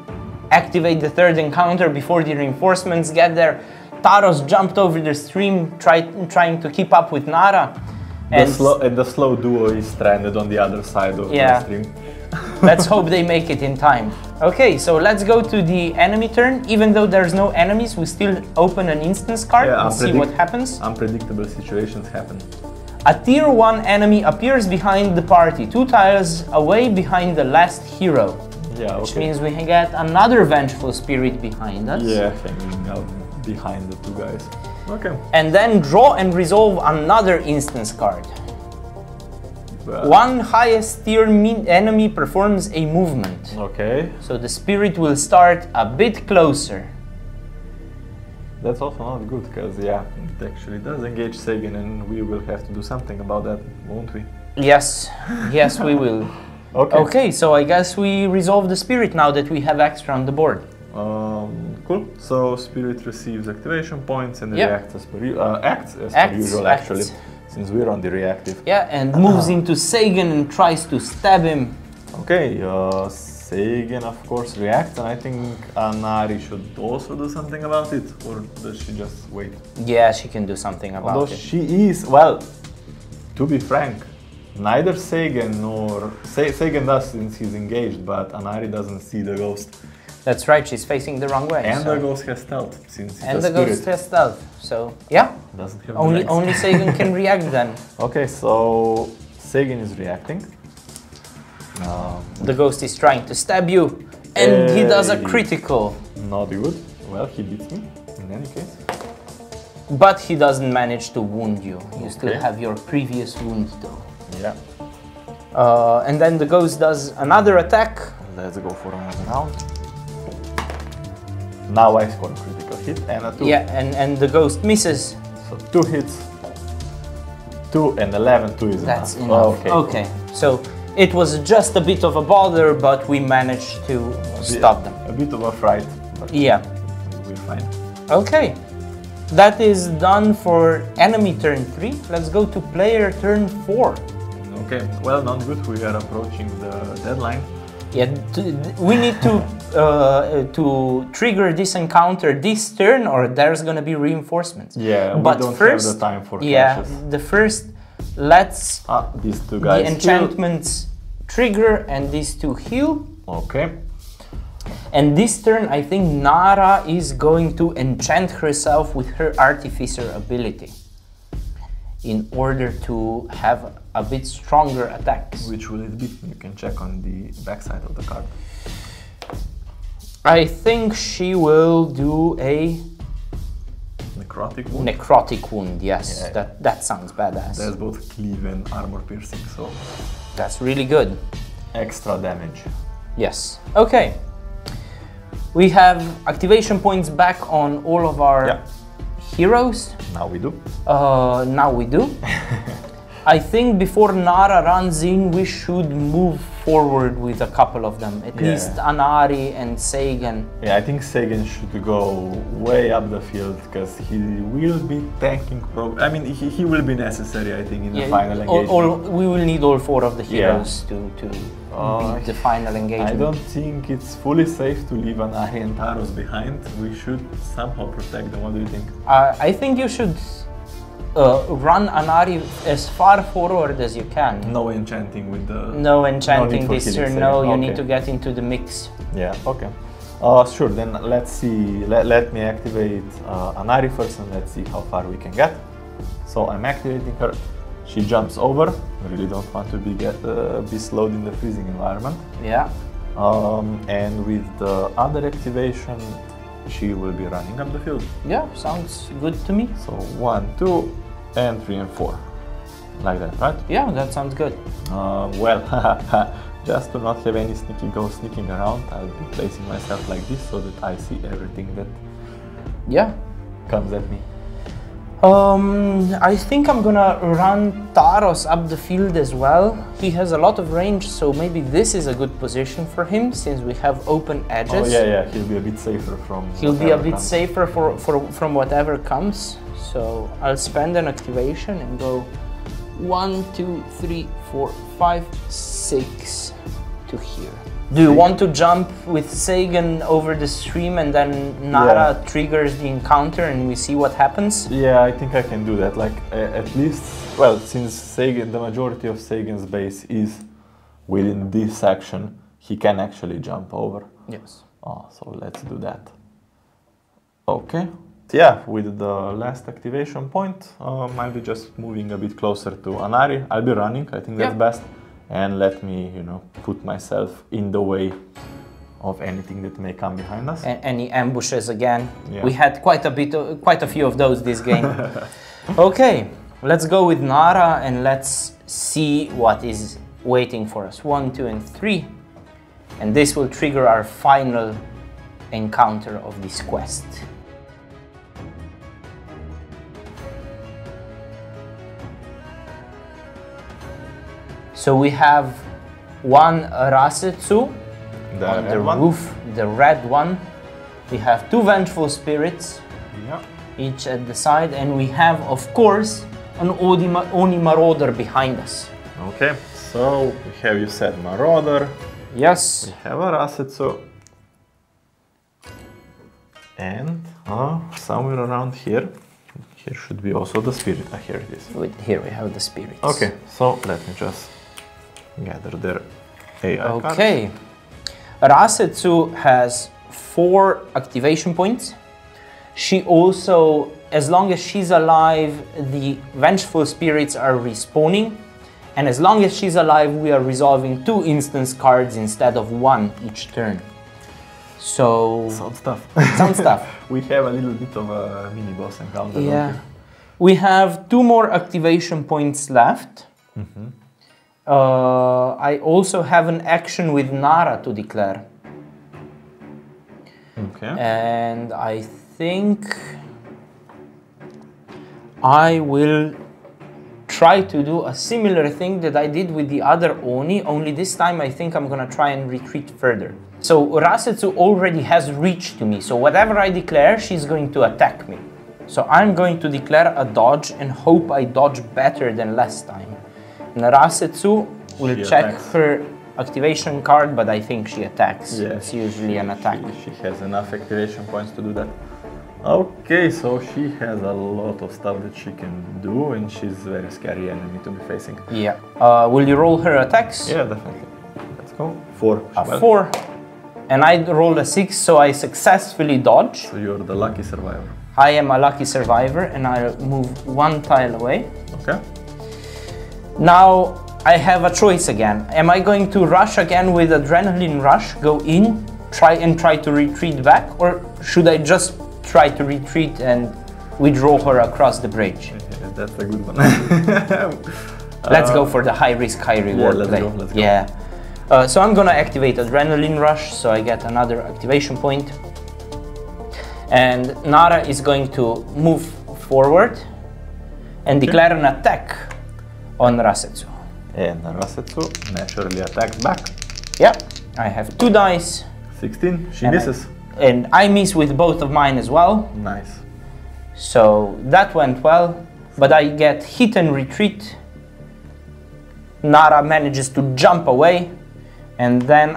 activate the third encounter before the reinforcements get there. Taros jumped over the stream, trying to keep up with Nara. And the slow duo is stranded on the other side of the stream. Let's hope they make it in time. Okay, so let's go to the enemy turn. Even though there's no enemies, we still open an instance card and see what happens. Unpredictable situations happen. A tier 1 enemy appears behind the party, 2 tiles away behind the last hero. Yeah, which means we get another vengeful spirit behind us. Yeah, hanging out behind the two guys. Okay. And then draw and resolve another instance card. One highest tier enemy performs a movement. Okay. So the spirit will start a bit closer. That's also not good, because yeah, it actually does engage Sagan, and we will have to do something about that, won't we? Yes, yes we will. Okay. Okay, so I guess we resolve the spirit now that we have extra on the board. Cool. So spirit receives activation points and Yep. reacts as per usual, actually, since we're on the reactive. Yeah, and moves into Sagan and tries to stab him. Okay, Sagan of course reacts, and I think Anari should also do something about it, or does she just wait? Yeah, she can do something about Although it. she is, well, to be frank, neither Sagan nor... Sagan does since he's engaged, but Anari doesn't see the ghost. That's right, she's facing the wrong way. And so. the ghost has stealth, since it's And a the spirit. ghost has stealth, so yeah. Doesn't have Only, the legs. only Sagan can react then. Okay, so Sagan is reacting. The ghost is trying to stab you, and he does a Hey. critical. Not good. Well, he beats me, in any case. But he doesn't manage to wound you. You still Okay. have your previous wound though. Yeah. And then the ghost does another attack. Let's go for another round. Now I score a critical hit and a 2. Yeah, and the ghost misses. So 2 hits. 2 and 11, 2 is That's enough. enough. Okay. So it was just a bit of a bother, but we managed to stop them. A bit of a fright, but Yeah. we're fine. Okay. That is done for enemy turn 3. Let's go to player turn 4. Okay, well, not good. We are approaching the deadline. Yeah, we need to trigger this encounter this turn, or there's gonna be reinforcements. Yeah, but we don't first, have the time for yeah, clashes. the first, let's These two guys the enchantments trigger and these two heal. Okay. And this turn, I think Nara is going to enchant herself with her Artificer ability in order to have a bit stronger attacks. Which will it be? You can check on the backside of the card. I think she will do a Necrotic wound. necrotic wound, yes. Yeah. That sounds badass. There's both cleave and armor piercing, so That's really good. extra damage. Yes. Okay. We have activation points back on all of our heroes. Now we do. Now we do. I think before Nara runs in, we should move forward with a couple of them. At least Anari and Sagan. Yeah, I think Sagan should go way up the field, because he will be tanking. I mean, he will be necessary, I think, in the final engagement. We will need all 4 of the heroes to beat the final engagement. I don't think it's fully safe to leave Anari and Taros behind. We should somehow protect them. What do you think? I think you should run Anari as far forward as you can. No enchanting with the... No enchanting for this healing turn, save. no, you Okay. need to get into the mix. Yeah, okay. Sure, then let's see. Let me activate Anari first, and let's see how far we can get. So I'm activating her. She jumps over. I really don't want to be slowed in the freezing environment. Yeah. And with the other activation, she will be running up the field. Yeah, sounds good to me. So 1, 2, and 3 and 4. Like that, right? Yeah, that sounds good. Well, just to not have any sneaky ghost sneaking around, I'll be placing myself like this so that I see everything that comes at me. I think I'm gonna run Taros up the field as well. He has a lot of range, so maybe this is a good position for him since we have open edges. Oh yeah, he'll be a bit safer from. He'll be a bit comes. safer from whatever comes. So I'll spend an activation and go 1, 2, 3, 4, 5, 6 to here. Do you want to jump with Sagan over the stream and then Nara triggers the encounter and we see what happens? Yeah, I think I can do that. Like at least, well, since Sagan, the majority of Sagan's base is within this section, he can actually jump over. Yes. So let's do that. Okay. Yeah, with the last activation point, I'll be just moving a bit closer to Anari. I'll be running, I think that's best. And let me, put myself in the way of anything that may come behind us. Any ambushes again. Yeah. We had quite a few of those this game. Okay, let's go with Nara and let's see what is waiting for us. 1, 2, and 3. And this will trigger our final encounter of this quest. So we have one Rasetsu on the roof, the red one. We have 2 vengeful spirits, each at the side, and we have, of course, an Oni Marauder behind us. Okay, so we have, you said, Marauder. Yes. We have a Rasetsu. And somewhere around here, here should be also the spirit. Here it is. Here we have the spirits. Okay, so let me just gather their AI cards. Okay. Rasetsu has 4 activation points. She also, as long as she's alive, the vengeful spirits are respawning. And as long as she's alive, we are resolving 2 instance cards instead of 1 each turn. So... Sound stuff. Sound stuff. We have a little bit of a mini boss encounter. Yeah. We have 2 more activation points left. I also have an action with Nara to declare. Okay. And I think I will try to do a similar thing that I did with the other Oni, only this time I think I'm gonna try and retreat further. So Rasetsu already has reach to me, so whatever I declare, she's going to attack me. So I'm going to declare a dodge and hope I dodge better than last time. And Rasetsu will check her activation card, but I think she attacks. Yeah, it's usually an attack. She has enough activation points to do that. Okay, so she has a lot of stuff that she can do, and she's a very scary enemy to be facing. Yeah. Will you roll her attacks? Yeah, definitely. Let's go. 4. A 4. And I rolled a 6, so I successfully dodge. So you're the lucky survivor. I am a lucky survivor, and I'll move 1 tile away. Okay. Now I have a choice again. Am I going to rush again with Adrenaline Rush, go in, try to retreat back, or should I just try to retreat and withdraw her across the bridge? Yeah, that's a good one. Let's go for the high risk, high reward play. Let's go. Yeah. So I'm gonna activate Adrenaline Rush, so I get another activation point. And Nara is going to move forward and declare an attack on Rasetsu. And Rasetsu naturally attacks back. Yeah, I have 2 dice. 16, she misses. And I miss with both of mine as well. Nice. So that went well, but I get hit and retreat. Nara manages to jump away, and then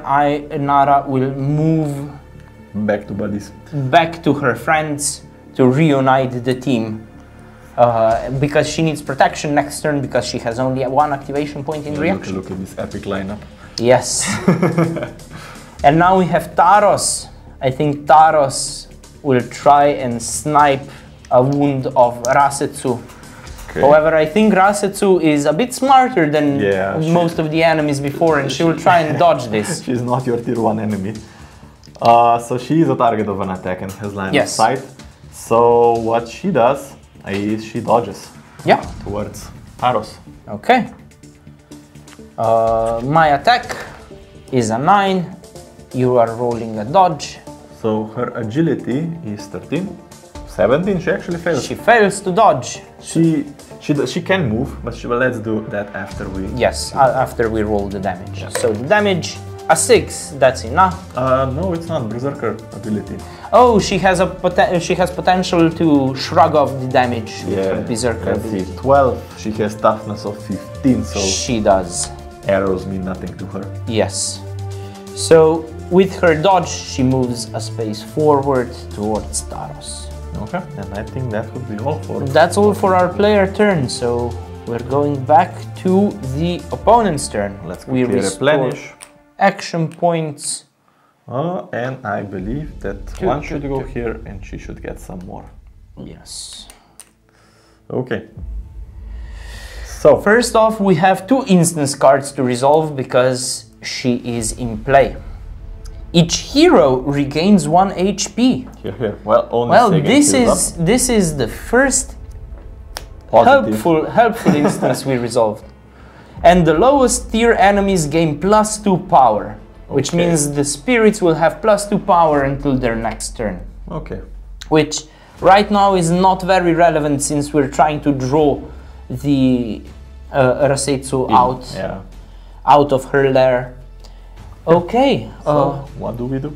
Nara will move back to buddies. Back to her friends to reunite the team. Because she needs protection next turn because she has only 1 activation point in reaction. Look at this epic lineup. Yes. And now we have Taros. I think Taros will try and snipe a wound of Rasetsu. Okay. However, I think Rasetsu is a bit smarter than most of the enemies before, and she will try and dodge this. She's not your tier 1 enemy. So she is a target of an attack and has line of sight. So what she does is she dodges towards Taros. Okay. My attack is a 9. You are rolling a dodge. So her agility is 13. 17, she actually fails. She fails to dodge. She can move, but let's do that after we... Yes, after we roll the damage. Yeah. So the damage, a 6, that's enough. No, it's not Berserker ability. Oh, she has potential to shrug off the damage. Yeah, Berserker ability. 12, she has toughness of 15, so... She does. Arrows mean nothing to her. Yes. So with her dodge, she moves a space forward towards Taros. Okay, and I think that would be all for... That's all for our player turn, so we're going back to the opponent's turn. Let's quickly replenish. Action points. And I believe that one should go here and she should get some more. Yes. Okay. So first off, we have 2 instance cards to resolve because she is in play. Each hero regains 1 HP. Here. Well, only Well, Sagan this is the first Positive. helpful instance we resolved. And the lowest tier enemies gain +2 power, which Okay. means the spirits will have +2 power until their next turn. Okay. Which right now is not very relevant since we're trying to draw the Rasetsu out of her lair. Okay. So, what do we do?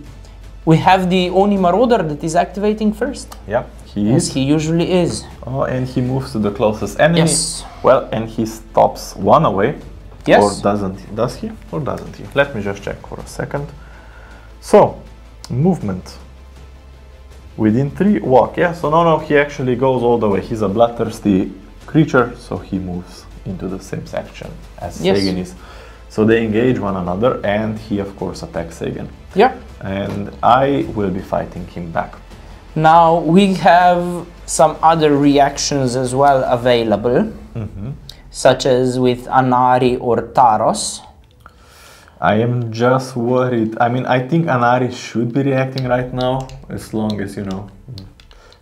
We have the Oni Marauder that is activating first. Yeah, he As is. he usually is. Oh, and he moves to the closest enemy. Yes. Well, and he stops one away. Yes. Or doesn't he? Does he? Or doesn't he? Let me just check for a second. So, movement. Within 3 walk. Yeah, so no, he actually goes all the way. He's a bloodthirsty creature, so he moves into the same section as Sagan is. So they engage one another, and he of course attacks Sagan. Yeah. And I will be fighting him back. Now we have some other reactions as well available, such as with Anari or Taros. I am just worried. I mean, I think Anari should be reacting right now, as long as, you know,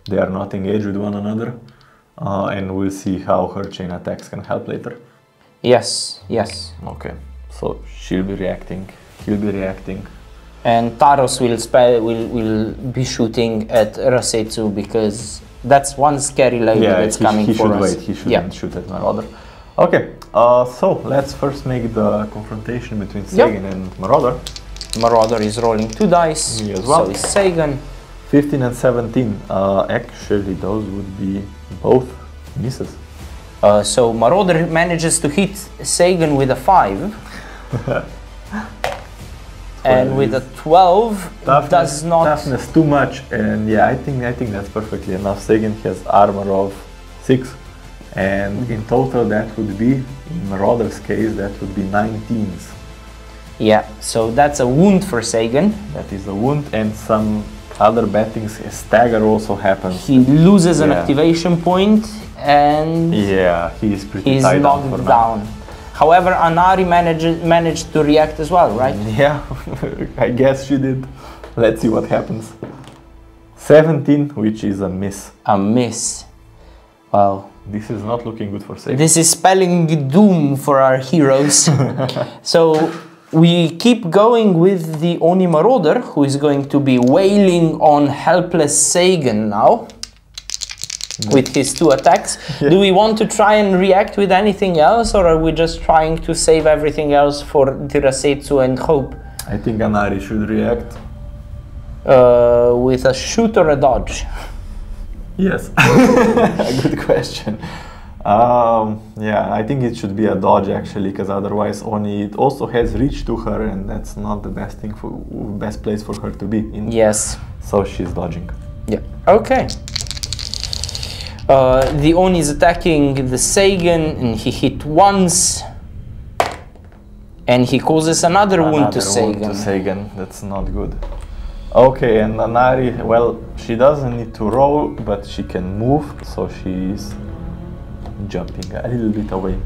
they are not engaged with one another. And we'll see how her chain attacks can help later. Yes, yes. Okay, so she'll be reacting, he'll be reacting. And Taros will be shooting at Rasetsu because that's one scary lady that's coming he for should us. wait. He shouldn't shoot at Marauder. Okay, so let's first make the confrontation between Sagan and Marauder. Marauder is rolling 2 dice, Me as well. so is Sagan. 15 and 17. Actually, those would be both misses. So Marauder manages to hit Sagan with a 5. And with a 12, does not... Toughness too much, and yeah, I think that's perfectly enough. Sagan has armor of 6, and in total that would be, in Marauder's case, that would be 19s. Yeah, so that's a wound for Sagan. That is a wound, and some other bad things. A stagger also happens. He loses an activation point, and yeah, he is pretty he's tied knocked down. However, Anari managed to react as well, right? Yeah, I guess she did. Let's see what happens. 17, which is a miss. A miss. Wow. This is not looking good for Sagan. This is spelling doom for our heroes. So we keep going with the Oni Marauder, who is going to be wailing on helpless Sagan now. With his 2 attacks. Do we want to try and react with anything else, or are we just trying to save everything else for Rasetsu and hope? I think Anari should react. With a shoot or a dodge? Yes. A good question. Yeah, I think it should be a dodge actually, because otherwise Oni it also has reach to her, and that's not the best place for her to be in. Yes. So she's dodging. Yeah. Okay. The Oni is attacking the Sagan, and he hit once, and he causes another wound to Sagan. That's not good. Okay, and Anari, well, she doesn't need to roll, but she can move, so she's jumping a little bit away.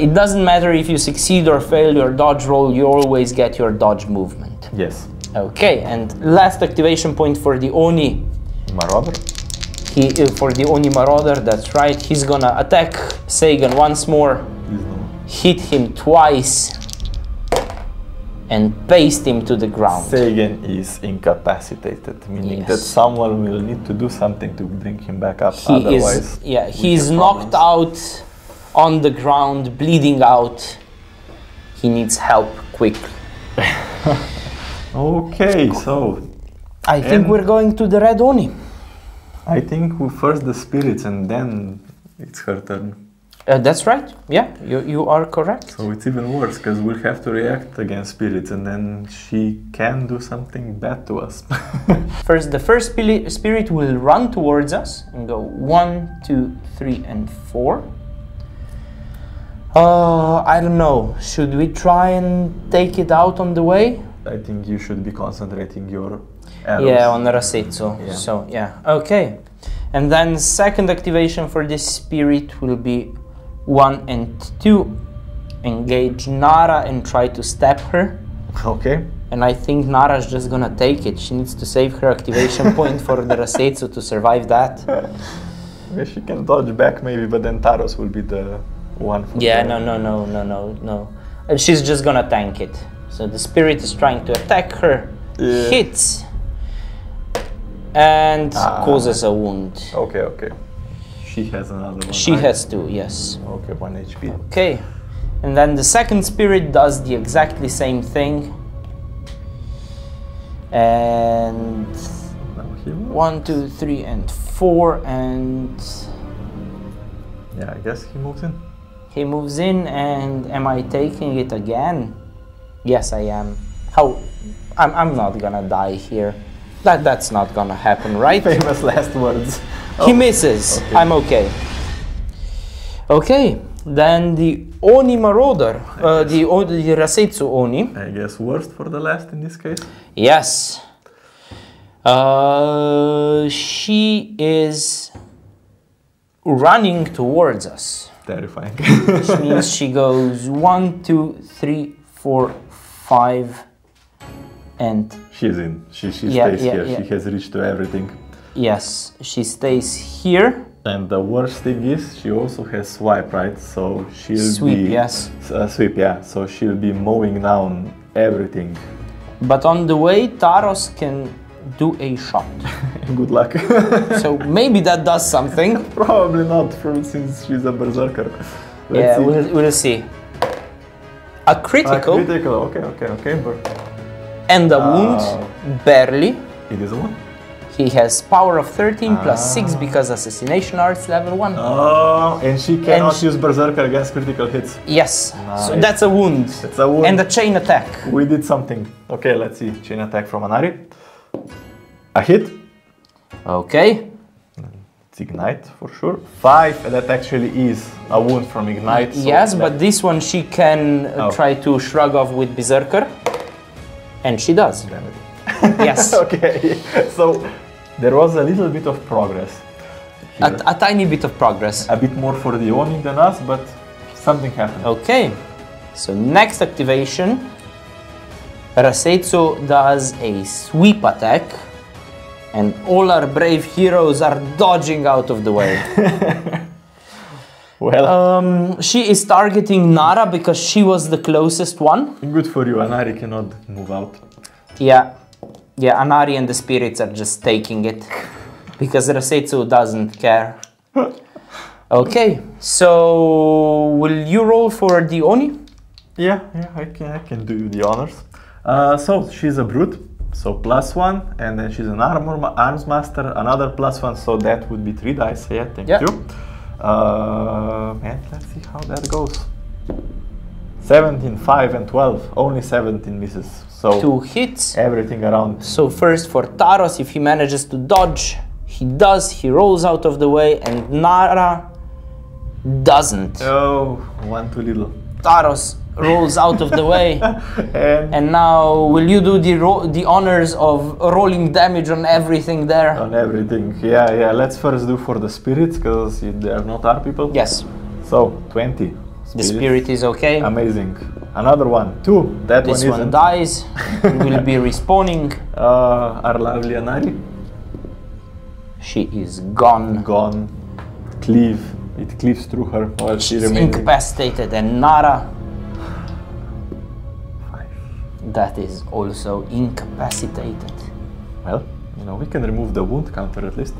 It doesn't matter if you succeed or fail your dodge roll, you always get your dodge movement. Yes. Okay, and last activation point for the Oni Marauder? For the Oni Marauder, that's right. He's gonna attack Sagan once more, hit him twice, and paste him to the ground. Sagan is incapacitated, meaning that someone will need to do something to bring him back up. Otherwise, he's knocked out on the ground, bleeding out. He needs help quickly. Okay, so I think we're going to the Red Oni. I think first the spirits and then it's her turn. That's right. Yeah, you are correct. So it's even worse because we'll have to react against spirits, and then she can do something bad to us. The first spirit will run towards us and go 1, 2, 3, and 4. I don't know. Should we try and take it out on the way? I think you should be concentrating your arrows. Yeah, on Rasetsu. Yeah. So yeah, okay. And then second activation for this spirit will be 1 and 2. Engage Nara and try to stab her. Okay. And I think Nara's just gonna take it. She needs to save her activation point for the Rasetsu to survive that. Yeah, she can dodge back maybe, but then Taros will be the one for Yeah, the... no. And she's just gonna tank it. So the spirit is trying to attack her, hits, and causes a wound. Okay, okay. She has another one. She has two, yes. Okay, 1 HP. Okay. And then the second spirit does the exactly same thing. And Now he moves. 1, 2, 3, and 4, and Yeah, I guess he moves in. he moves in. And am I taking it again? Yes, I am. How? I'm not gonna die here. That's not gonna happen, right? Famous last words. He misses. Okay. I'm okay. Okay, then the Oni Marauder, the Rasetsu Oni. I guess worst for the last in this case. Yes. She is running towards us. Terrifying. Which means she goes 1, 2, 3, 4, 5, and She's in. She stays Yeah, here. yeah. She has reached to everything. yes, she stays here. And the worst thing is, she also has swipe, right? So she'll Sweep, be... yes. Sweep, yeah. So she'll be mowing down everything. But on the way, Taros can do a shot. Good luck. So maybe that does something. Probably not, since she's a berserker. Yeah, See. we'll see. A critical Critical, okay. and a wound, barely. It is one. He has power of 13 plus 6 because assassination arts level 1. Oh, and she cannot she- use berserker against critical hits. Yes, so Nice. that's a wound. It's a wound. And a chain attack. We did something. Okay, let's see. Chain attack from Anari. A hit. Okay. It's ignite for sure. 5, and that actually is a wound from ignite. so Yes, that- but this one she can try to shrug off with Berserker. And she does. Damn it. Yes. Okay, so there was a little bit of progress. Here. A tiny bit of progress. A bit more for the Oni than us, but something happened. Okay. So next activation, Rasetsu does a sweep attack. And all our brave heroes are dodging out of the way. Well, She is targeting Nara because she was the closest one. good for you. Anari cannot move out. Yeah, Anari and the spirits are just taking it because Rasetsu doesn't care. Okay, so will you roll for the Oni? Yeah, I can do you the honors. So she's a brute, so +1, and then she's an arms master, another +1, so that would be 3 dice. Yeah, thank you. And let's see how that goes. 17, 5, and 12. Only 17 misses. So 2 hits. everything around. So first for Taros, if he manages to dodge, he does. He rolls out of the way, and Nara doesn't. Oh, one too little. Taros rolls out of the way. And And now, will you do the honors of rolling damage on everything there? on everything. Yeah. Let's first do for the spirits, because they are not our people. Yes, So 20. the spirit is okay. Amazing. Another one. 2. That This one one isn't. dies. Will be respawning. Our lovely Anari. She is gone. Gone. It cleaves through her while she She's remains. incapacitated. And Nara, 5. that is also incapacitated. Well, we can remove the wound counter at least.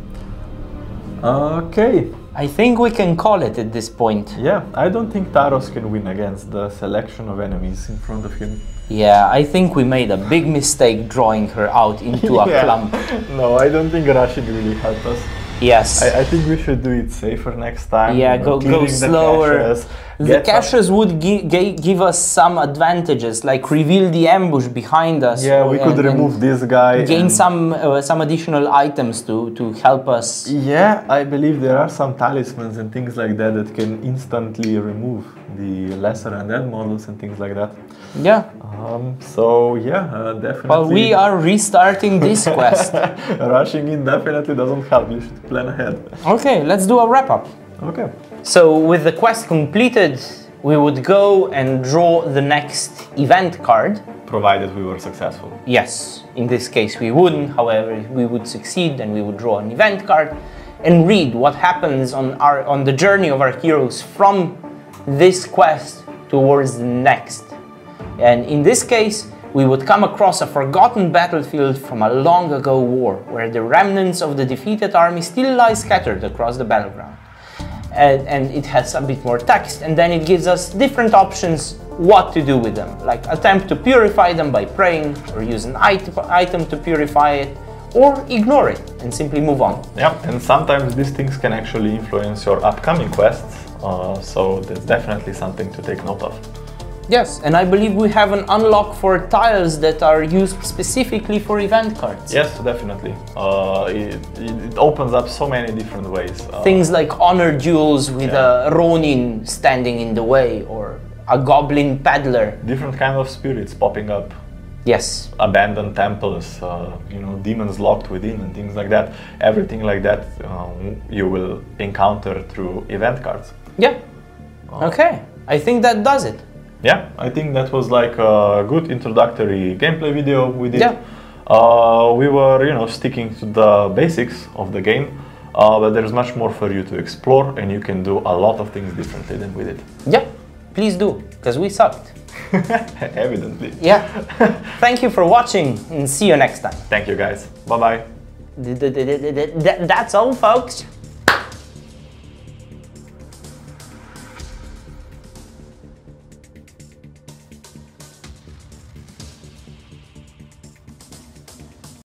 Okay. I think we can call it at this point. Yeah, I don't think Taros can win against the selection of enemies in front of him. Yeah, I think we made a big mistake drawing her out into a clump. No, I don't think rushing really helped us. Yes. I think we should do it safer next time. Yeah, go clearing slower. The get some- caches would give us some advantages, like reveal the ambush behind us. Yeah, we could remove this guy. Gain and- some additional items to help us. Yeah, I believe there are some talismans and things like that can instantly remove the lesser undead models and things like that. Yeah. So yeah, definitely. Well, we are restarting this quest. Rushing in definitely doesn't help. You should plan ahead. Okay, let's do a wrap up. Okay. So with the quest completed, we would go and draw the next event card. Provided we were successful. Yes, in this case we wouldn't, however, if we would succeed, then we would draw an event card and read what happens on the journey of our heroes from this quest towards the next. And in this case, we would come across a forgotten battlefield from a long ago war, where the remnants of the defeated army still lie scattered across the battleground. And it has a bit more text, and then it gives us different options what to do with them, like attempt to purify them by praying, or use an item to purify it, or ignore it and simply move on. Yeah, and sometimes these things can actually influence your upcoming quests, so that's definitely something to take note of. Yes, and I believe we have an unlock for tiles that are used specifically for event cards. Yes, definitely. It opens up so many different ways. Things like honor duels with a Ronin standing in the way, or a goblin peddler. Different kind of spirits popping up. Yes. Abandoned temples, demons locked within and things like that. Everything like that you will encounter through event cards. Yeah. Okay, I think that does it. Yeah, I think that was like a good introductory gameplay video we did. Yeah. We were, sticking to the basics of the game, but there's much more for you to explore, and you can do a lot of things differently than we did. Yeah, please do, because we sucked. Evidently. Yeah. Thank you for watching, and see you next time. Thank you, guys. Bye-bye. That's all, folks.